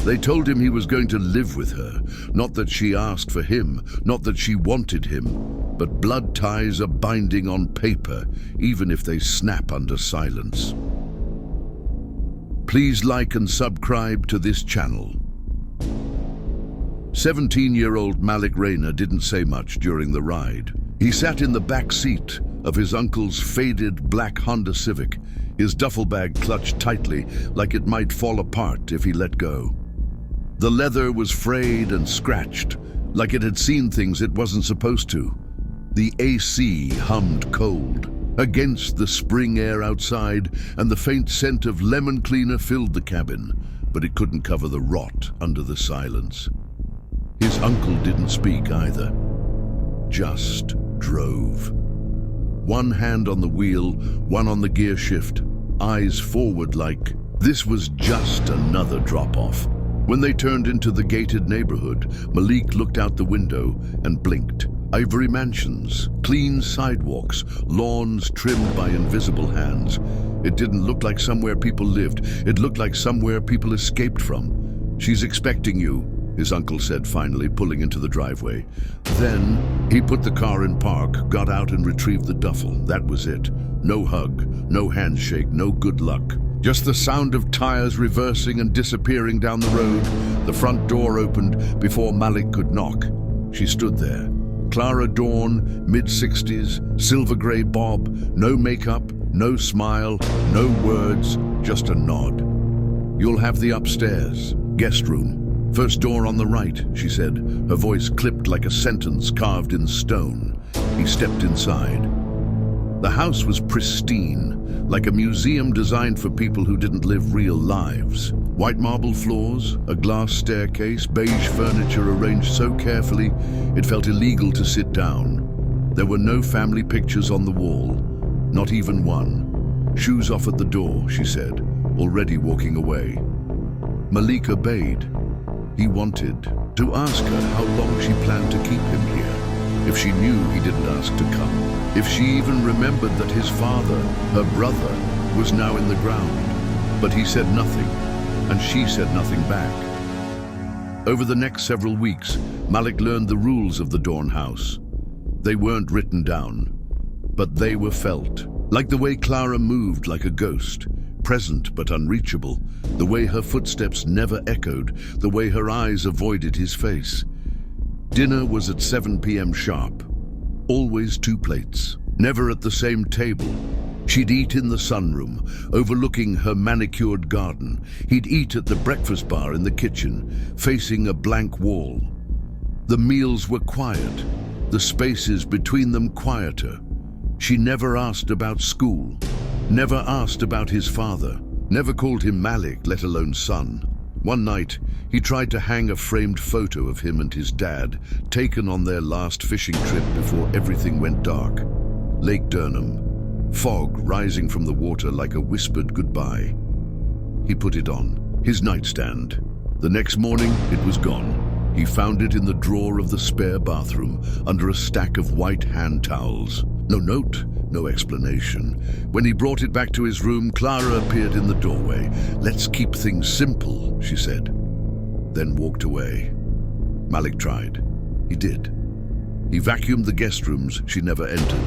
They told him he was going to live with her, not that she asked for him, not that she wanted him, but blood ties are binding on paper, even if they snap under silence. Please like and subscribe to this channel. 17-year-old Malik Rayner didn't say much during the ride. He sat in the back seat of his uncle's faded black Honda Civic, his duffel bag clutched tightly like it might fall apart if he let go. The leather was frayed and scratched, like it had seen things it wasn't supposed to. The AC hummed cold against the spring air outside, and the faint scent of lemon cleaner filled the cabin, but it couldn't cover the rot under the silence. His uncle didn't speak either, just drove. One hand on the wheel, one on the gear shift, eyes forward like this was just another drop-off. When they turned into the gated neighborhood, Malik looked out the window and blinked. Ivory mansions, clean sidewalks, lawns trimmed by invisible hands. It didn't look like somewhere people lived. It looked like somewhere people escaped from. "She's expecting you," his uncle said finally, pulling into the driveway. Then he put the car in park, got out and retrieved the duffel. That was it. No hug, no handshake, no good luck. Just the sound of tires reversing and disappearing down the road. The front door opened before Malik could knock. She stood there. Clara Dawn, mid-60s, silver-gray bob, no makeup, no smile, no words, just a nod. "You'll have the upstairs, guest room. First door on the right," she said, her voice clipped like a sentence carved in stone. He stepped inside. The house was pristine, like a museum designed for people who didn't live real lives. White marble floors, a glass staircase, beige furniture arranged so carefully it felt illegal to sit down. There were no family pictures on the wall, not even one. "Shoes off at the door," she said, already walking away. Malik obeyed. He wanted to ask her how long she planned to keep him here. If she knew he didn't ask to come. If she even remembered that his father, her brother, was now in the ground. But he said nothing, and she said nothing back. Over the next several weeks, Malik learned the rules of the Dawn house. They weren't written down, but they were felt. Like the way Clara moved like a ghost, present but unreachable, the way her footsteps never echoed, the way her eyes avoided his face. Dinner was at 7 p.m. sharp. Always 2 plates, never at the same table. She'd eat in the sunroom, overlooking her manicured garden. He'd eat at the breakfast bar in the kitchen, facing a blank wall. The meals were quiet, the spaces between them quieter. She never asked about school, never asked about his father, never called him Malik, let alone son. One night, he tried to hang a framed photo of him and his dad, taken on their last fishing trip before everything went dark. Lake Durham, fog rising from the water like a whispered goodbye. He put it on his nightstand. The next morning, it was gone. He found it in the drawer of the spare bathroom, under a stack of white hand towels. No note, no explanation. When he brought it back to his room, Clara appeared in the doorway. "Let's keep things simple," she said, then walked away. Malik tried. He did. He vacuumed the guest rooms she never entered,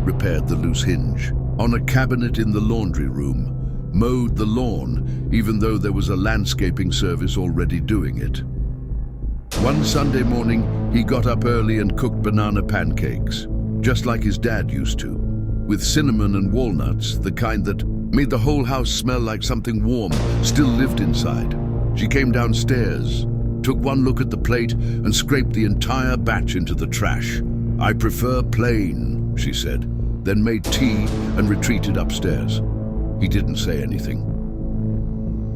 repaired the loose hinge on a cabinet in the laundry room, mowed the lawn, even though there was a landscaping service already doing it. One Sunday morning, he got up early and cooked banana pancakes, just like his dad used to, with cinnamon and walnuts, the kind that made the whole house smell like something warm still lived inside. She came downstairs, took one look at the plate, and scraped the entire batch into the trash. "I prefer plain," she said, then made tea and retreated upstairs. He didn't say anything.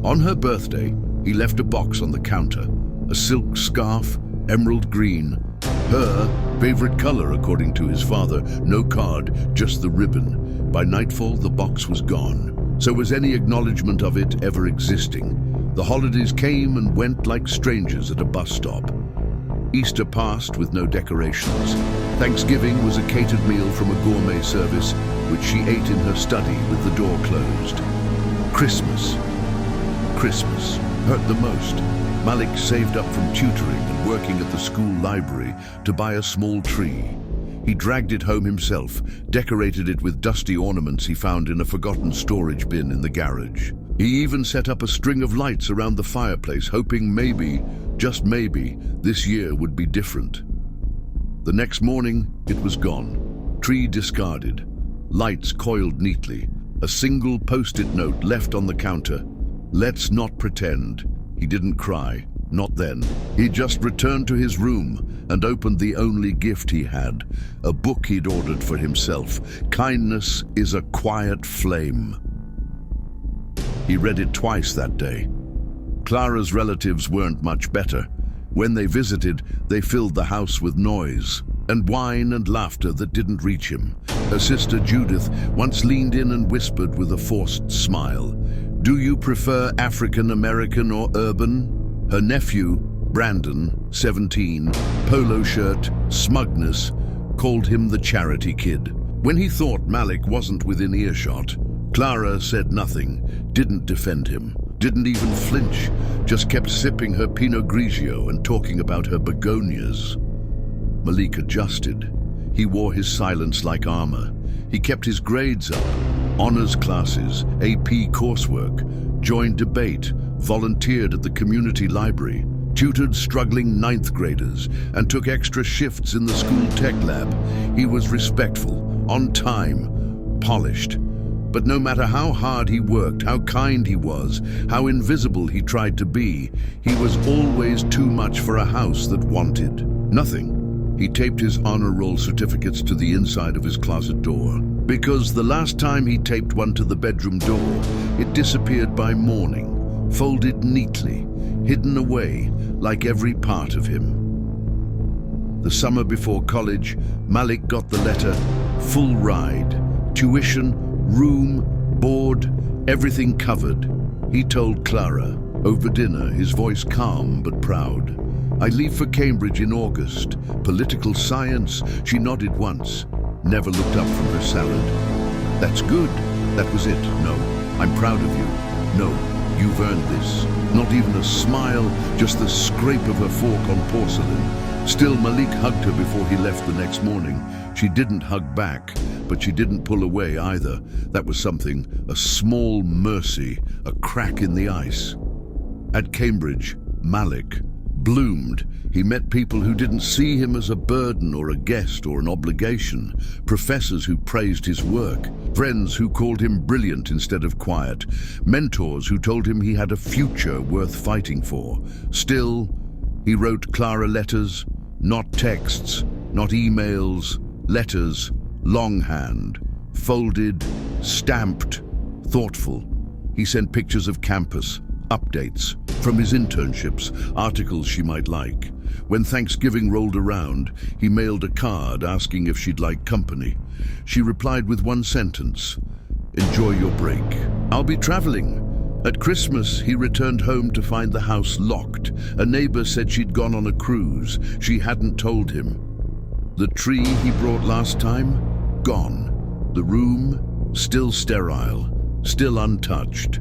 On her birthday, he left a box on the counter, a silk scarf, emerald green, her favorite color according to his father. No card, just the ribbon. By nightfall, the box was gone. So was any acknowledgement of it ever existing. The holidays came and went like strangers at a bus stop. Easter passed with no decorations. Thanksgiving was a catered meal from a gourmet service, which she ate in her study with the door closed. Christmas. hurt the most. Malik saved up from tutoring and working at the school library to buy a small tree. He dragged it home himself, decorated it with dusty ornaments he found in a forgotten storage bin in the garage. He even set up a string of lights around the fireplace, hoping maybe, just maybe, this year would be different. The next morning, it was gone. Tree discarded. Lights coiled neatly. A single post-it note left on the counter. Let's not pretend. He didn't cry. Not then. He just returned to his room and opened the only gift he had, a book he'd ordered for himself. Kindness is a quiet flame. He read it twice that day. Clara's relatives weren't much better. When they visited, they filled the house with noise and wine and laughter that didn't reach him. Her sister Judith once leaned in and whispered with a forced smile, "Do you prefer African American or urban?" Her nephew, Brandon, 17, polo shirt, smugness, called him the charity kid. When he thought Malik wasn't within earshot, Clara said nothing, didn't defend him, didn't even flinch, just kept sipping her Pinot Grigio and talking about her begonias. Malik adjusted. He wore his silence like armor. He kept his grades up, honors classes, AP coursework, joined debate, volunteered at the community library, tutored struggling ninth graders, and took extra shifts in the school tech lab. He was respectful, on time, polished. But no matter how hard he worked, how kind he was, how invisible he tried to be, he was always too much for a house that wanted nothing. He taped his honor roll certificates to the inside of his closet door, because the last time he taped one to the bedroom door, it disappeared by morning, folded neatly, hidden away like every part of him. The summer before college, Malik got the letter, full ride, tuition, room, board, everything covered. He told Clara, over dinner, his voice calm but proud. "I leave for Cambridge in August. Political science." She nodded once, never looked up from her salad. "That's good." That was it. "No, I'm proud of you." "No, you've earned this." Not even a smile, just the scrape of her fork on porcelain. Still, Malik hugged her before he left the next morning. She didn't hug back, but she didn't pull away either. That was something, a small mercy, a crack in the ice. At Cambridge, Malik bloomed. He met people who didn't see him as a burden or a guest or an obligation, professors who praised his work, friends who called him brilliant instead of quiet, mentors who told him he had a future worth fighting for. Still, he wrote Clara letters, not texts, not emails, letters, longhand, folded, stamped, thoughtful. He sent pictures of campus, updates, from his internships, articles she might like. When Thanksgiving rolled around, he mailed a card asking if she'd like company. She replied with one sentence, "Enjoy your break." "I'll be traveling." At Christmas, he returned home to find the house locked. A neighbor said she'd gone on a cruise. She hadn't told him. The tree he brought last time? Gone. The room? Still sterile, still untouched.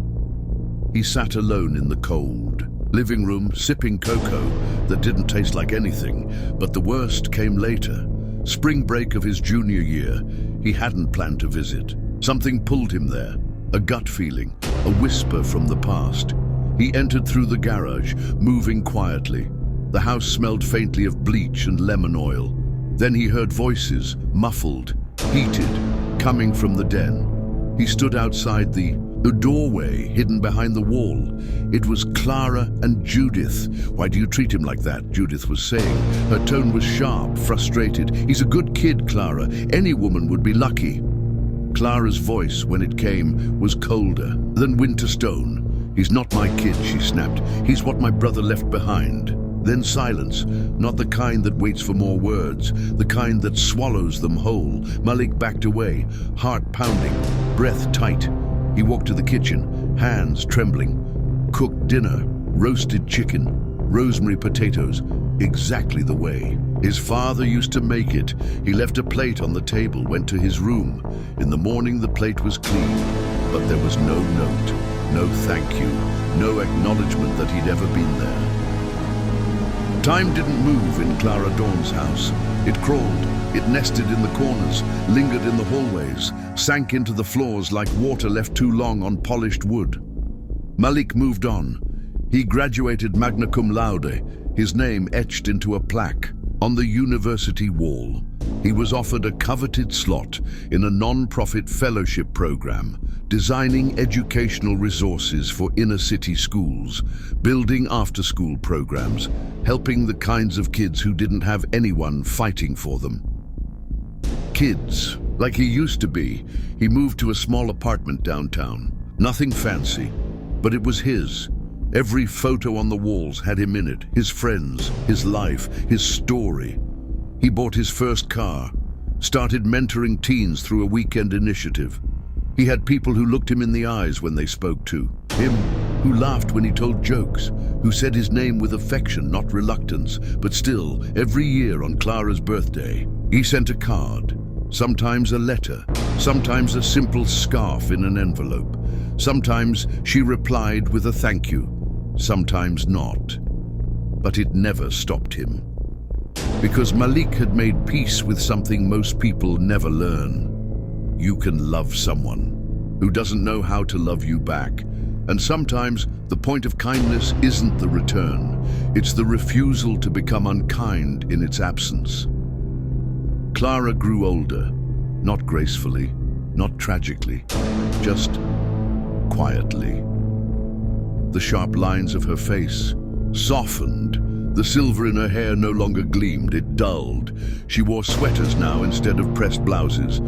He sat alone in the cold living room, sipping cocoa that didn't taste like anything, but the worst came later. Spring break of his junior year, he hadn't planned to visit. Something pulled him there, a gut feeling, a whisper from the past. He entered through the garage, moving quietly. The house smelled faintly of bleach and lemon oil. Then he heard voices, muffled, heated, coming from the den. He stood outside the doorway hidden behind the wall. It was Clara and Judith. "Why do you treat him like that?" Judith was saying. Her tone was sharp, frustrated. "He's a good kid, Clara. Any woman would be lucky." Clara's voice, when it came, was colder than winter stone. "He's not my kid," she snapped. "He's what my brother left behind." Then silence, not the kind that waits for more words, the kind that swallows them whole. Malik backed away, heart pounding, breath tight. He walked to the kitchen, hands trembling. Cooked dinner, roasted chicken, rosemary potatoes, exactly the way his father used to make it. He left a plate on the table, went to his room. In the morning the plate was clean, but there was no note. No thank you, no acknowledgement that he'd ever been there. Time didn't move in Clara Dawn's house. It crawled, it nested in the corners, lingered in the hallways, sank into the floors like water left too long on polished wood. Malik moved on. He graduated magna cum laude, his name etched into a plaque on the university wall. He was offered a coveted slot in a non-profit fellowship program, designing educational resources for inner-city schools, building after-school programs, helping the kinds of kids who didn't have anyone fighting for them. Kids, like he used to be. He moved to a small apartment downtown. Nothing fancy, but it was his. Every photo on the walls had him in it, his friends, his life, his story. He bought his first car, started mentoring teens through a weekend initiative. He had people who looked him in the eyes when they spoke to him, who laughed when he told jokes, who said his name with affection, not reluctance. But still, every year on Clara's birthday, he sent a card, sometimes a letter, sometimes a simple scarf in an envelope. Sometimes she replied with a thank you, sometimes not. But it never stopped him. Because Malik had made peace with something most people never learn. You can love someone who doesn't know how to love you back. And sometimes the point of kindness isn't the return. It's the refusal to become unkind in its absence. Clara grew older, not gracefully, not tragically, just quietly. The sharp lines of her face softened. The silver in her hair no longer gleamed, it dulled. She wore sweaters now instead of pressed blouses,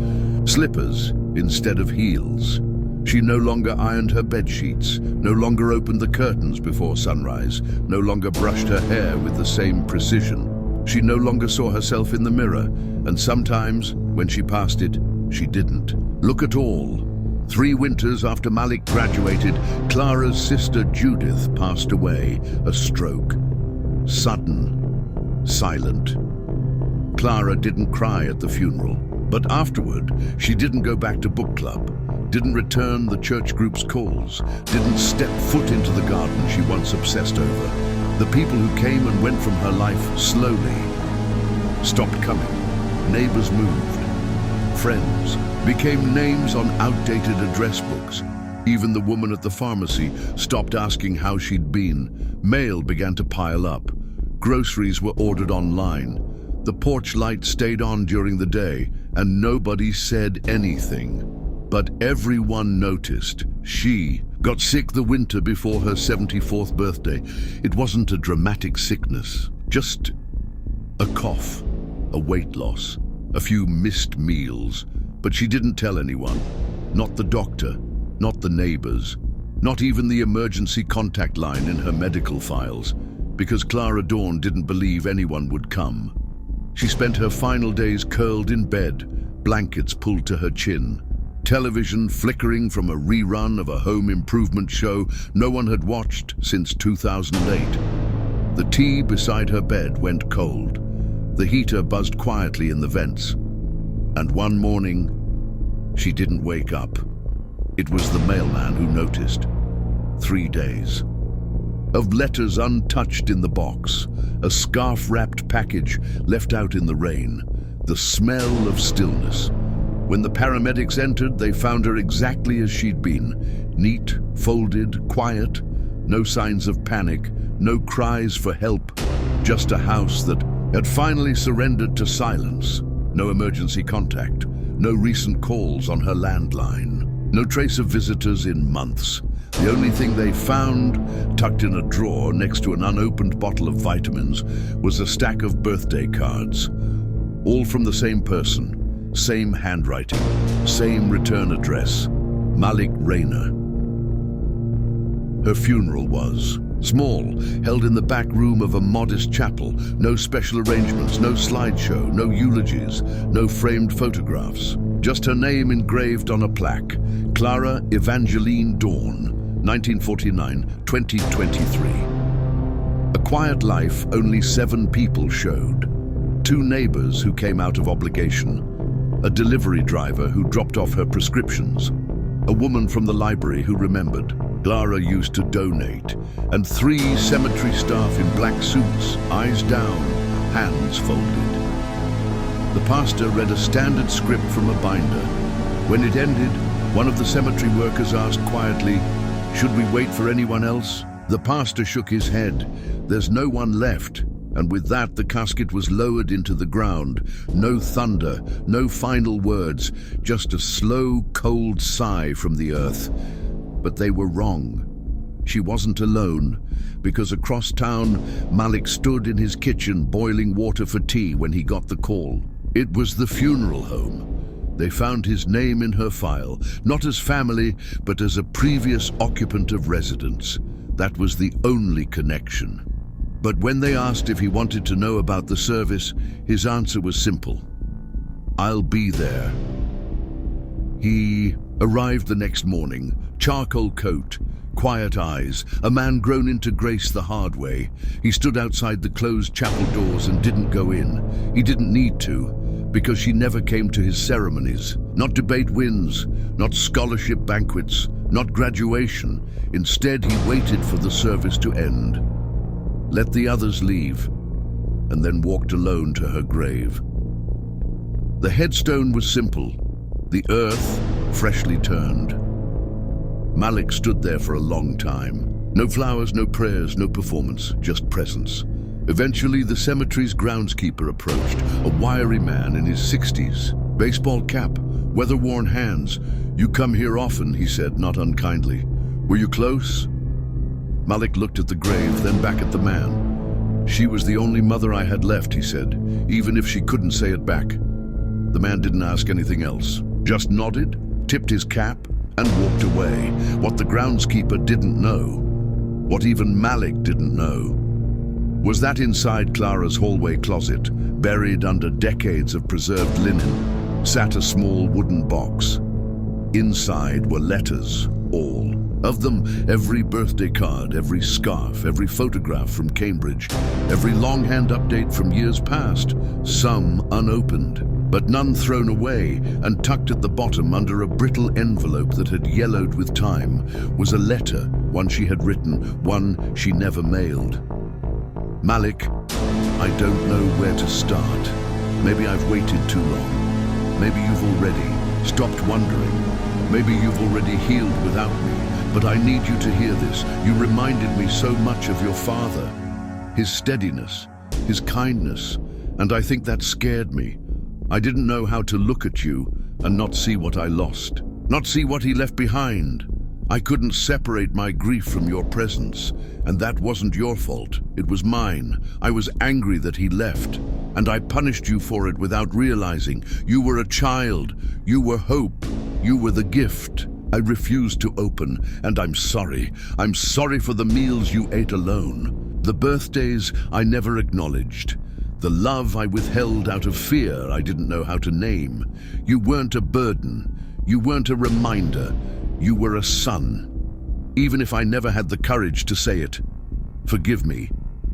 slippers instead of heels. She no longer ironed her bed sheets, no longer opened the curtains before sunrise, no longer brushed her hair with the same precision. She no longer saw herself in the mirror, and sometimes, when she passed it, she didn't look at all. 3 winters after Malik graduated, Clara's sister Judith passed away, a stroke. Sudden, silent. Clara didn't cry at the funeral, but afterward, she didn't go back to book club, didn't return the church group's calls, didn't step foot into the garden she once obsessed over. The people who came and went from her life slowly stopped coming. Neighbors moved. Friends became names on outdated address books. Even the woman at the pharmacy stopped asking how she'd been. Mail began to pile up. Groceries were ordered online. The porch light stayed on during the day, and nobody said anything. But everyone noticed. She got sick the winter before her 74th birthday. It wasn't a dramatic sickness, just a cough, a weight loss, a few missed meals. But she didn't tell anyone. Not the doctor, not the neighbors, not even the emergency contact line in her medical files, because Clara Dawn didn't believe anyone would come. She spent her final days curled in bed, blankets pulled to her chin, television flickering from a rerun of a home improvement show no one had watched since 2008. The tea beside her bed went cold. The heater buzzed quietly in the vents. And one morning, she didn't wake up. It was the mailman who noticed. 3 days of letters untouched in the box, a scarf-wrapped package left out in the rain, the smell of stillness. When the paramedics entered, they found her exactly as she'd been, neat, folded, quiet, no signs of panic, no cries for help, just a house that had finally surrendered to silence. No emergency contact, no recent calls on her landline, no trace of visitors in months. The only thing they found, tucked in a drawer next to an unopened bottle of vitamins, was a stack of birthday cards. All from the same person, same handwriting, same return address, Malik Rayner. Her funeral was small, held in the back room of a modest chapel. No special arrangements, no slideshow, no eulogies, no framed photographs. Just her name engraved on a plaque. Clara Evangeline Dawn, 1949-2023. A quiet life only 7 people showed. 2 neighbors who came out of obligation. A delivery driver who dropped off her prescriptions. A woman from the library who remembered. Clara used to donate, and 3 cemetery staff in black suits, eyes down, hands folded. The pastor read a standard script from a binder. When it ended, one of the cemetery workers asked quietly, "Should we wait for anyone else?" The pastor shook his head. "There's no one left." And with that, the casket was lowered into the ground. No thunder, no final words, just a slow, cold sigh from the earth. But they were wrong. She wasn't alone, because across town, Malik stood in his kitchen boiling water for tea when he got the call. It was the funeral home. They found his name in her file, not as family, but as a previous occupant of residence. That was the only connection. But when they asked if he wanted to know about the service, his answer was simple: "I'll be there." He arrived the next morning, charcoal coat, quiet eyes, a man grown into grace the hard way. He stood outside the closed chapel doors and didn't go in. He didn't need to, because she never came to his ceremonies. Not debate wins, not scholarship banquets, not graduation. Instead, he waited for the service to end, let the others leave, and then walked alone to her grave. The headstone was simple, the earth freshly turned. Malik stood there for a long time. No flowers, no prayers, no performance, just presence. Eventually, the cemetery's groundskeeper approached, a wiry man in his 60s. Baseball cap, weather-worn hands. "You come here often," he said, not unkindly. "Were you close?" Malik looked at the grave, then back at the man. "She was the only mother I had left," he said, even if she couldn't say it back. The man didn't ask anything else, just nodded, tipped his cap, and walked away. What the groundskeeper didn't know, what even Malik didn't know, was that inside Clara's hallway closet, buried under decades of preserved linen, sat a small wooden box. Inside were letters, all of them, every birthday card, every scarf, every photograph from Cambridge, every longhand update from years past, some unopened, but none thrown away, and tucked at the bottom under a brittle envelope that had yellowed with time was a letter, one she had written, one she never mailed. "Malik, I don't know where to start. Maybe I've waited too long. Maybe you've already stopped wondering. Maybe you've already healed without me. But I need you to hear this. You reminded me so much of your father, his steadiness, his kindness, and I think that scared me. I didn't know how to look at you and not see what I lost, not see what he left behind. I couldn't separate my grief from your presence, and that wasn't your fault. It was mine. I was angry that he left, and I punished you for it without realizing. You were a child. You were hope. You were the gift I refused to open, and I'm sorry. I'm sorry for the meals you ate alone, the birthdays I never acknowledged, the love I withheld out of fear I didn't know how to name. You weren't a burden. You weren't a reminder. You were a son, even if I never had the courage to say it. Forgive me,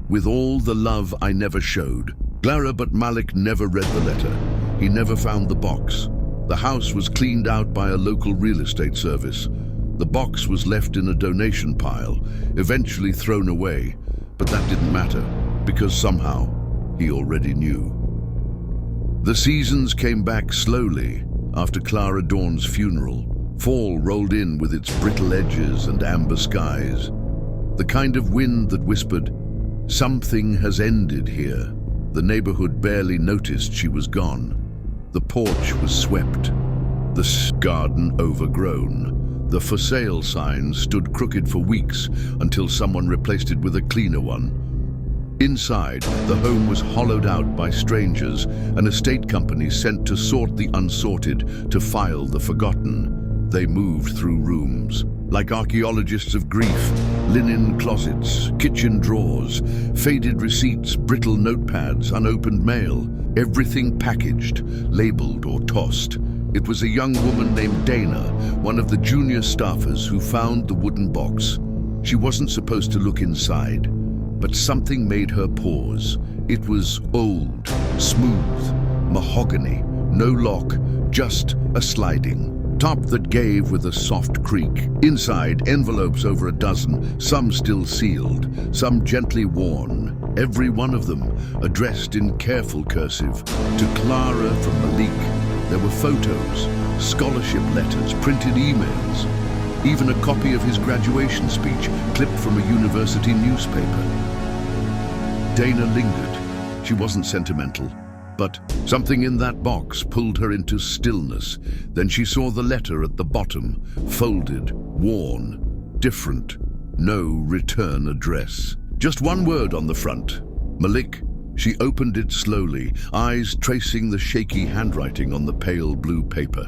with all the love I never showed." Clara, but Malik never read the letter. He never found the box. The house was cleaned out by a local real estate service. The box was left in a donation pile, eventually thrown away, but that didn't matter, because somehow he already knew. The seasons came back slowly after Clara Dawn's funeral. Fall rolled in with its brittle edges and amber skies. The kind of wind that whispered, "Something has ended here." The neighborhood barely noticed she was gone. The porch was swept, the garden overgrown. The "for sale" sign stood crooked for weeks until someone replaced it with a cleaner one. Inside, the home was hollowed out by strangers, an estate company sent to sort the unsorted, to file the forgotten. They moved through rooms, like archaeologists of grief, linen closets, kitchen drawers, faded receipts, brittle notepads, unopened mail, everything packaged, labeled or tossed. It was a young woman named Dana, one of the junior staffers, who found the wooden box. She wasn't supposed to look inside, but something made her pause. It was old, smooth, mahogany, no lock, just a sliding. top that gave with a soft creak. Inside, envelopes over a dozen, some still sealed, some gently worn, every one of them addressed in careful cursive to Clara from Malik. There were photos, scholarship letters, printed emails, even a copy of his graduation speech clipped from a university newspaper. Dana lingered. She wasn't sentimental, but something in that box pulled her into stillness. Then she saw the letter at the bottom, folded, worn, different, no return address. Just one word on the front, Malik. She opened it slowly, eyes tracing the shaky handwriting on the pale blue paper.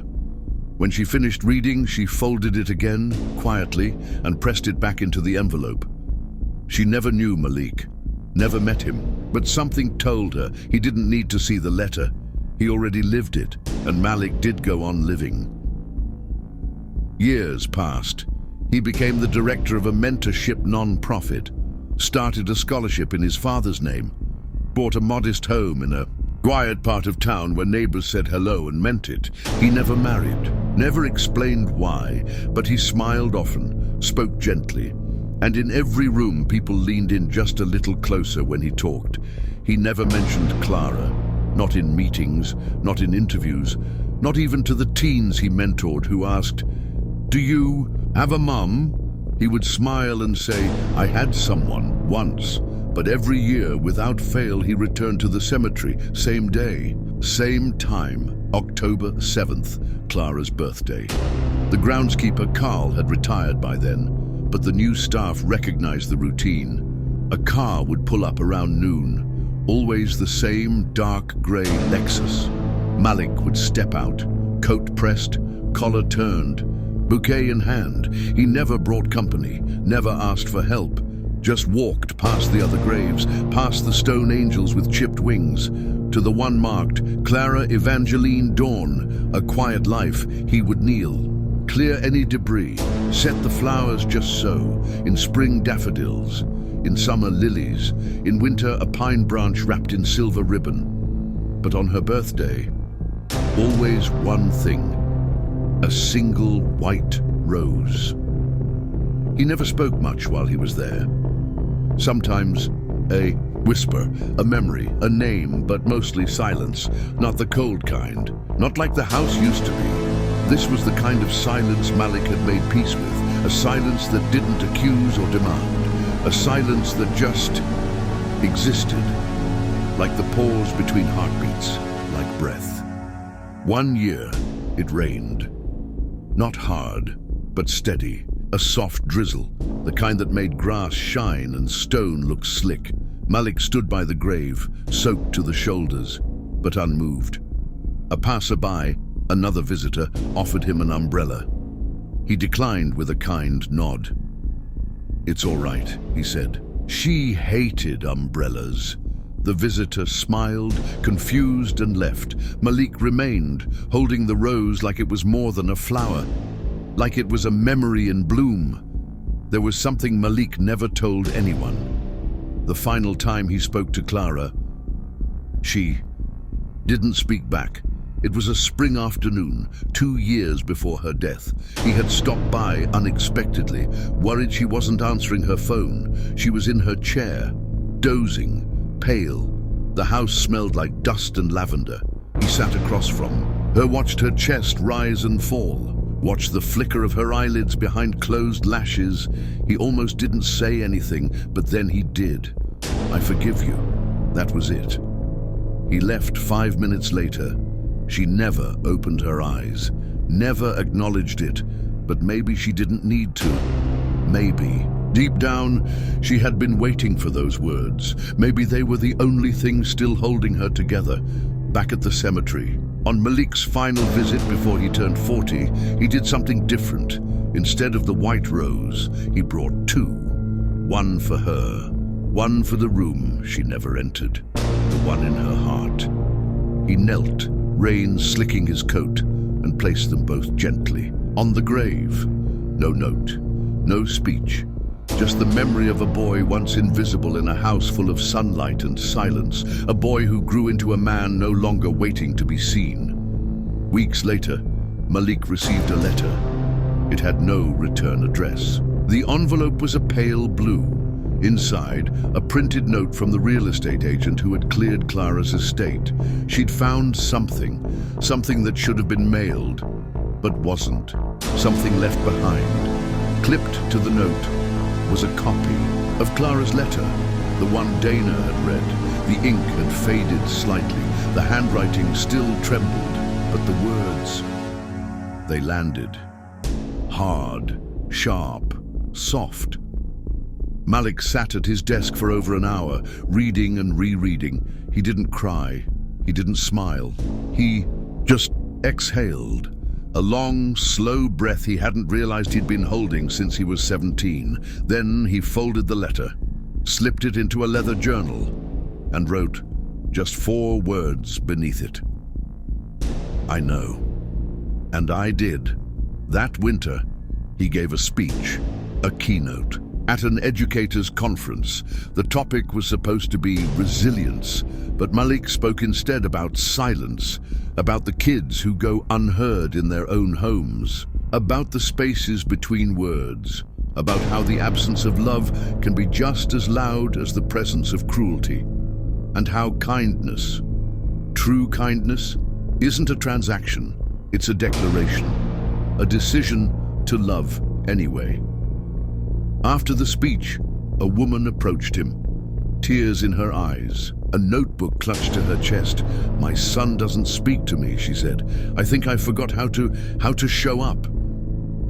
When she finished reading, she folded it again, quietly, and pressed it back into the envelope. She never knew Malik, never met him, but something told her he didn't need to see the letter. He already lived it, and Malik did go on living. Years passed. He became the director of a mentorship non-profit, started a scholarship in his father's name, bought a modest home in a quiet part of town where neighbors said hello and meant it. He never married, never explained why, but he smiled often, spoke gently, and in every room people leaned in just a little closer when he talked. He never mentioned Clara, not in meetings, not in interviews, not even to the teens he mentored who asked, "Do you have a mum?" He would smile and say, "I had someone once." But every year, without fail, he returned to the cemetery, same day, same time, October 7th, Clara's birthday. The groundskeeper, Carl, had retired by then, but the new staff recognized the routine. A car would pull up around noon, always the same dark gray Lexus. Malik would step out, coat pressed, collar turned, bouquet in hand. He never brought company, never asked for help. Just walked past the other graves, past the stone angels with chipped wings, to the one marked Clara Evangeline Dawn, a quiet life. He would kneel, clear any debris, set the flowers just so, in spring daffodils, in summer lilies, in winter a pine branch wrapped in silver ribbon. But on her birthday, always one thing, a single white rose. He never spoke much while he was there. Sometimes a whisper, a memory, a name, but mostly silence, not the cold kind, not like the house used to be. This was the kind of silence Malik had made peace with, a silence that didn't accuse or demand, a silence that just existed, like the pause between heartbeats, like breath. One year, it rained. Not hard, but steady. A soft drizzle, the kind that made grass shine and stone look slick. Malik stood by the grave, soaked to the shoulders, but unmoved. A passerby, another visitor, offered him an umbrella. He declined with a kind nod. "It's all right," he said. She hated umbrellas. The visitor smiled, confused, and left. Malik remained, holding the rose like it was more than a flower, like it was a memory in bloom. There was something Malik never told anyone. The final time he spoke to Clara, she didn't speak back. It was a spring afternoon, 2 years before her death. He had stopped by unexpectedly, worried she wasn't answering her phone. She was in her chair, dozing, pale. The house smelled like dust and lavender. He sat across from her, watched her chest rise and fall, watched the flicker of her eyelids behind closed lashes. He almost didn't say anything, but then he did. "I forgive you." That was it. He left 5 minutes later. She never opened her eyes, never acknowledged it, but maybe she didn't need to. Maybe. Deep down, she had been waiting for those words. Maybe they were the only thing still holding her together. Back at the cemetery, on Malik's final visit before he turned 40, he did something different. Instead of the white rose, he brought 2. One for her, one for the room she never entered, the one in her heart. He knelt, rain slicking his coat, and placed them both gently on the grave. No note, no speech, just the memory of a boy once invisible in a house full of sunlight and silence, a boy who grew into a man no longer waiting to be seen. Weeks later, Malik received a letter. It had no return address. The envelope was a pale blue. Inside, a printed note from the real estate agent who had cleared Clara's estate. She'd found something that should have been mailed, but wasn't. Something left behind. Clipped to the note was a copy of Clara's letter, the one Dana had read. The ink had faded slightly. The handwriting still trembled, but the words, they landed. Hard, sharp, soft. Malik sat at his desk for over an hour, reading and rereading. He didn't cry. He didn't smile. He just exhaled. A long, slow breath he hadn't realized he'd been holding since he was 17. Then he folded the letter, slipped it into a leather journal, and wrote just 4 words beneath it. I know. And I did. That winter, he gave a speech, a keynote. At an educators' conference, the topic was supposed to be resilience, but Malik spoke instead about silence, about the kids who go unheard in their own homes, about the spaces between words, about how the absence of love can be just as loud as the presence of cruelty, and how kindness, true kindness, isn't a transaction, it's a declaration, a decision to love anyway. After the speech, a woman approached him, tears in her eyes, a notebook clutched to her chest. My son doesn't speak to me, she said. I think I forgot how to show up.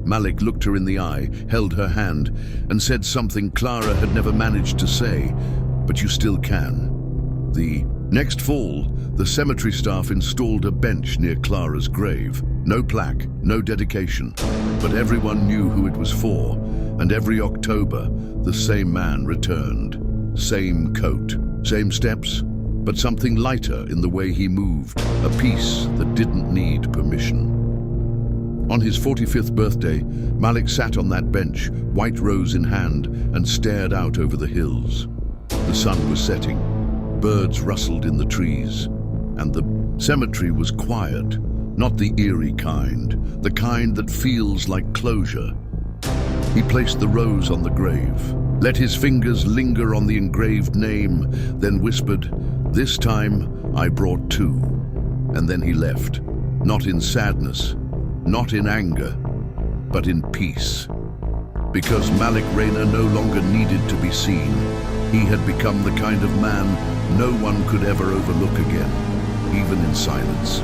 Malik looked her in the eye, held her hand, and said something Clara had never managed to say, but you still can. The next fall, the cemetery staff installed a bench near Clara's grave. No plaque, no dedication, but everyone knew who it was for. And every October, the same man returned. Same coat, same steps, but something lighter in the way he moved, a peace that didn't need permission. On his 45th birthday, Malik sat on that bench, white rose in hand, and stared out over the hills. The sun was setting, birds rustled in the trees, and the cemetery was quiet, not the eerie kind, the kind that feels like closure. He placed the rose on the grave, let his fingers linger on the engraved name, then whispered, "This time I brought 2." And then he left, not in sadness, not in anger, but in peace. Because Malik Rayner no longer needed to be seen. He had become the kind of man no one could ever overlook again, even in silence.